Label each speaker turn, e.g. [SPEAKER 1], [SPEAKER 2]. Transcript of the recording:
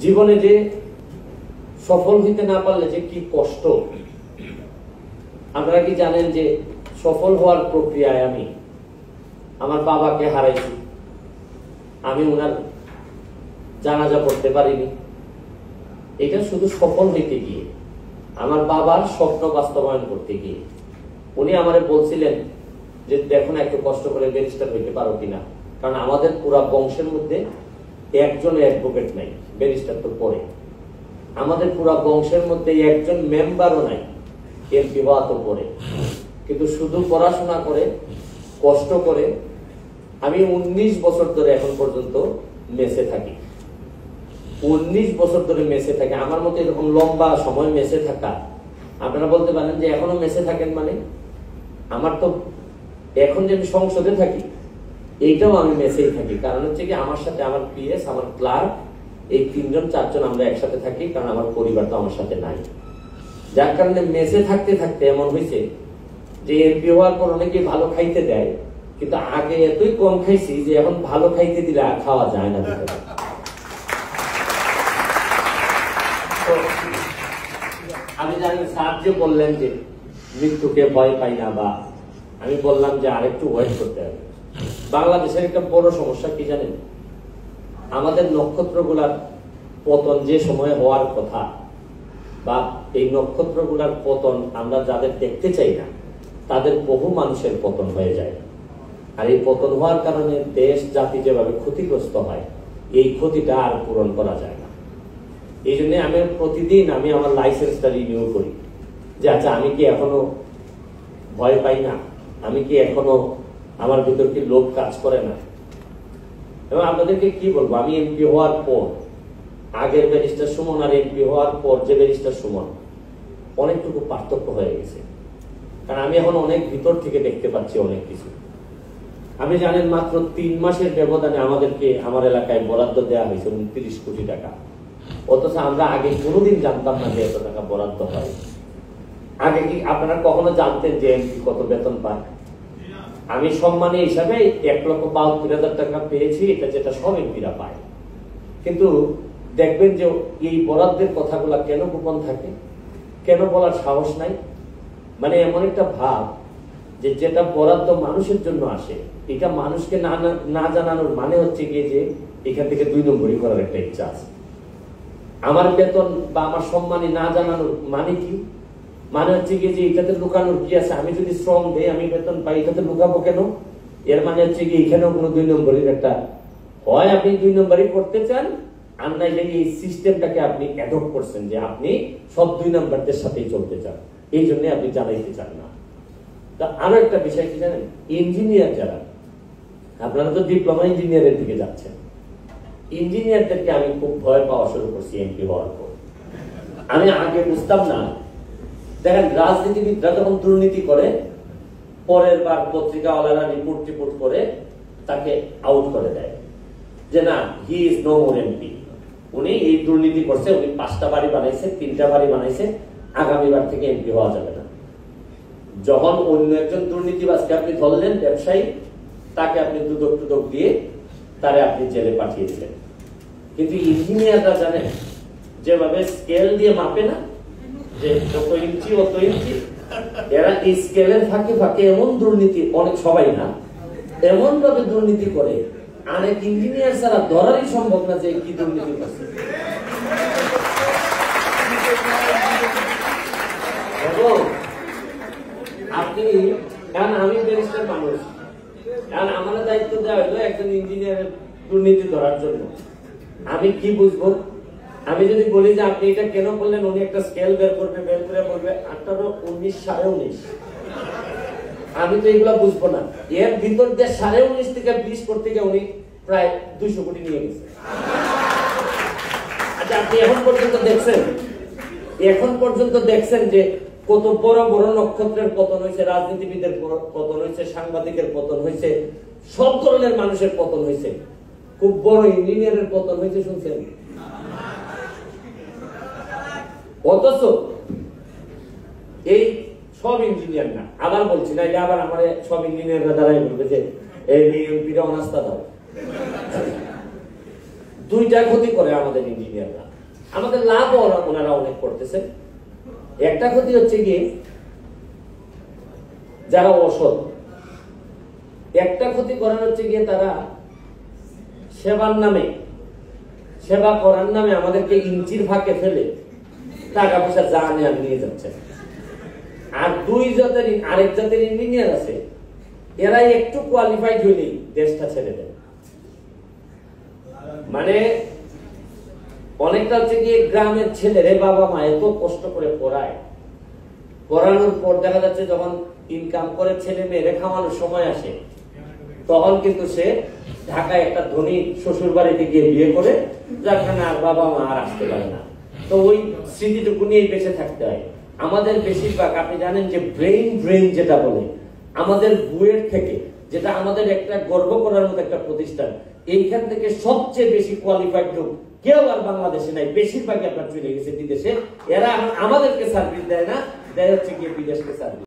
[SPEAKER 1] জীবনে যে সফল হইতে না পারলে যে কি কষ্ট। আপনারা কি জানেন যে সফল হওয়ার প্রক্রিয়ায় আমি আমার বাবাকে হারাইছি, আমি ওনার জানাজা পড়তে পারিনি। এটা শুধু সফল হইতে গিয়ে, আমার বাবার স্বপ্ন বাস্তবায়ন করতে গিয়ে। উনি আমারে বলছিলেন যে দেখো না একটু কষ্ট করে ব্যারিস্টার হইতে পারো কিনা, কারণ আমাদের পুরা বংশের মধ্যে একজন অ্যাডভোকেট নাই, ব্যারিস্টার তো পরে। আমাদের পুরা বংশের মধ্যে একজন মেম্বারও নাই, এমপি হওয়া তো পরে। কিন্তু শুধু পড়াশোনা করে কষ্ট করে আমি 19 বছর ধরে এখন পর্যন্ত মেসে থাকি। 19 বছর ধরে মেসে থাকি। আমার মতো এরকম লম্বা সময় মেসে থাকা, আপনারা বলতে পারেন যে এখনো মেসে থাকেন মানে? আমার তো এখন যে আমি সংসদে থাকি এইটাও আমি মেসেই থাকি। কারণ হচ্ছে কি, আমার সাথে আমার পিএস, আমার ক্লার্ক, এই 3জন 4জন আমরা একসাথে থাকি, কারণ আমার পরিবার তো আমার সাথে নাই। যার কারণে মেসে থাকতে থাকতে এমন হয়েছে যে এমপি হওয়ার পর অনেকে ভালো খাইতে দেয়, কিন্তু আগে এতই কম খাইছি যে এখন ভালো খাইতে দিলে আর খাওয়া যায় না। আমি জানি স্যার যে বললেন যে মৃত্যুকে ভয় পাই না, বা আমি বললাম যে আরেকটু ওয়েট করতে হবে। বাংলাদেশের একটা বড় সমস্যা কি জানেন? আমাদের নক্ষত্রগুলার পতন যে সময় হওয়ার কথা, বা এই নক্ষত্রগুলার পতন আমরা যাদের দেখতে চাই না তাদের বহু মানুষের পতন হয়ে যায়। আর এই পতন হওয়ার কারণে দেশ জাতি যেভাবে ক্ষতিগ্রস্ত হয়, এই ক্ষতিটা আর পূরণ করা যায় না। এই জন্য আমি প্রতিদিন আমার লাইসেন্সটা রিনিউ করি যে আচ্ছা আমি কি এখনো ভয় পাই না, আমি কি এখনো আমার ভিতর কি লোভ কাজ করে না। এবং আপনাদেরকে কি বলবো, আমি এমপি হওয়ার পর, আগের ব্যারিস্টার সুমন আর এমপি হওয়ার পর যে ব্যারিস্টার সুমন, অনেকটুকু পার্থক্য হয়ে গেছে। কারণ আমি এখন অনেক ভিতর থেকে দেখতে পাচ্ছি অনেক কিছু। আমি জানেন মাত্র 3 মাসের ব্যবধানে আমাদেরকে আমার এলাকায় বরাদ্দ দেওয়া হয়েছে 29 কোটি টাকা। অথচ আমরা আগে কোনোদিন জানতাম না যে এত টাকা বরাদ্দ হয়। আগে কি আপনারা কখনো জানতেন যে এমপি কত বেতন পায়? আমি সম্মানী হিসাবে 1,72,000 টাকা পেয়েছি, এটা যেটা সব এমপিরা পায়। কিন্তু দেখবেন যে এই বরাদ্দের কথাগুলা কেন গোপন থাকে, কেন বলার সাহস নাই? মানে এমন একটা ভাব যে যেটা বরাদ্দ মানুষের জন্য আসে, এটা মানুষকে না জানানোর মানে হচ্ছে গিয়ে যে এখান থেকে 2 নম্বরই করার একটা ইচ্ছা আছে। আমার বেতন বা আমার সম্মানী না জানানোর মানে কি? মানে হচ্ছে গিয়ে যে এটাতে লুকানোর কি আছে? আমি যদি শ্রম দেই, আমি বেতন পাই, এটাতে লুকাবো কেন? এর মানে হচ্ছে কি এখানেও কোনো 2 নম্বরের একটা, হয় আপনি 2 নম্বরই করতে চান, আর নাইলে এই সিস্টেমটাকে আপনি অ্যাডপ্ট করছেন যে আপনি সব 2 নম্বরদের সাথেই চলতে চান, এই জন্য আপনি জানাইতে চান না। তা আরো একটা বিষয় কি জানেন, ইঞ্জিনিয়ার যারা, আপনারা তো ডিপ্লোমা ইঞ্জিনিয়ারের দিকে যাচ্ছেন, ইঞ্জিনিয়ারদেরকে আমি খুব ভয় পাওয়া শুরু করছি এমপি হওয়ার পর। আমি আগে বুঝতাম না। দেখেন রাজনীতিবিদরা যখন দুর্নীতি করে, পরের বার পত্রিকাওয়ালারা রিপোর্ট করে তাকে আউট করে দেয় যে না, he is no more MP, উনি এই দুর্নীতি করছে, উনি 5টা বাড়ি বানাইছে, 3টা বাড়ি বানাইছে, আগামীবার থেকে এমপি হওয়া যাবে না। যখন অন্য একজন দুর্নীতিবাজকে আপনি ধরলেন, ব্যবসায়ী, তাকে আপনি দুদক দিয়ে তারে আপনি জেলে পাঠিয়ে দিলেন। কিন্তু ইঞ্জিনিয়াররা জানেন যেভাবে স্কেল দিয়ে মাপে না, যে যত ইঞ্চি অত ইঞ্চি, এরা এই স্কেলের ফাঁকে ফাঁকে এমন দুর্নীতি, অনেক সবাই না, এমন ভাবে দুর্নীতি করে অনেক ইঞ্জিনিয়ার ছাড়া ধরারই সম্ভব না যে কি দুর্নীতি করছে। আপনি, কারণ আমি ব্যারিস্টার মানুষ, কারণ আমার দায়িত্ব দেওয়া হলো একজন ইঞ্জিনিয়ারের দুর্নীতি ধরার জন্য। আমি কি বুঝবো? আমি যদি বলি যে আপনি এটা কেন করলেন, উনি একটা স্কেল বের করে বলবে 18, 19, 19.5। আমি তো এগুলা বুঝবো না। এর ভিতর দিয়ে 19.5 থেকে 20 করতে গিয়ে উনি প্রায় 200 কোটি নিয়ে গেছে। আচ্ছা, আপনি এখন পর্যন্ত দেখছেন যে কত বড় বড় নক্ষত্রের পতন হয়েছে, রাজনীতিবিদের পতন হয়েছে, সাংবাদিকের পতন হয়েছে, সব ধরনের মানুষের পতন হয়েছে, খুব বড় ইঞ্জিনিয়ারের পতন হয়েছে, শুনছেন? অথচ এই সব ইঞ্জিনিয়ার না, আবার বলছি না, আবার আমার সব ইঞ্জিনিয়াররা দাঁড়াই বলবে যে এই এমপিরা অনাস্থা দাও। দুইটা ক্ষতি করে আমাদের ইঞ্জিনিয়াররা। আমাদের লাভ ওনারা অনেক করতেছে। একটা ক্ষতি হচ্ছে গিয়ে যারা অসৎ, একটা ক্ষতি করার হচ্ছে গিয়ে তারা সেবার নামে, সেবা করার নামে আমাদেরকে ইঞ্চির ফাঁকে ফেলে টাকা পয়সা যা নেওয়ার নিয়ে যাচ্ছে। আর আরেক জাতের ইঞ্জিনিয়ার আছে, এরাই একটু কোয়ালিফাইড হইলেই দেশটা ছেড়ে দেয়। মানে অনেকটা হচ্ছে গিয়ে গ্রামের ছেলেরে বাবা মা এত কষ্ট করে পড়ায়, পড়ানোর পর দেখা যাচ্ছে যখন ইনকাম করে ছেলে মেয়েরে খাওয়ানোর সময় আসে, তখন কিন্তু সে ঢাকায় একটা ধনী শ্বশুর বাড়িতে গিয়ে বিয়ে করে, যার কারণে আর বাবা মা আর আসতে পারে না। তো ওই স্মৃতিটুকু নিয়েই বেঁচে থাকতে হয়। আমাদের বেশিরভাগ, আপনি জানেন যে ব্রেইন যেটা বলে, আমাদের বুয়েট থেকে, যেটা আমাদের একটা গর্ব করার মতো একটা প্রতিষ্ঠান, এইখান থেকে সবচেয়ে বেশি কোয়ালিফাইড লোক কেউ আর বাংলাদেশে নাই। বেশিরভাগই আপনার চলে গেছে বিদেশে। এরা আমাদেরকে সার্ভিস দেয় না, দেয় হচ্ছে গিয়ে বিদেশকে সার্ভিস।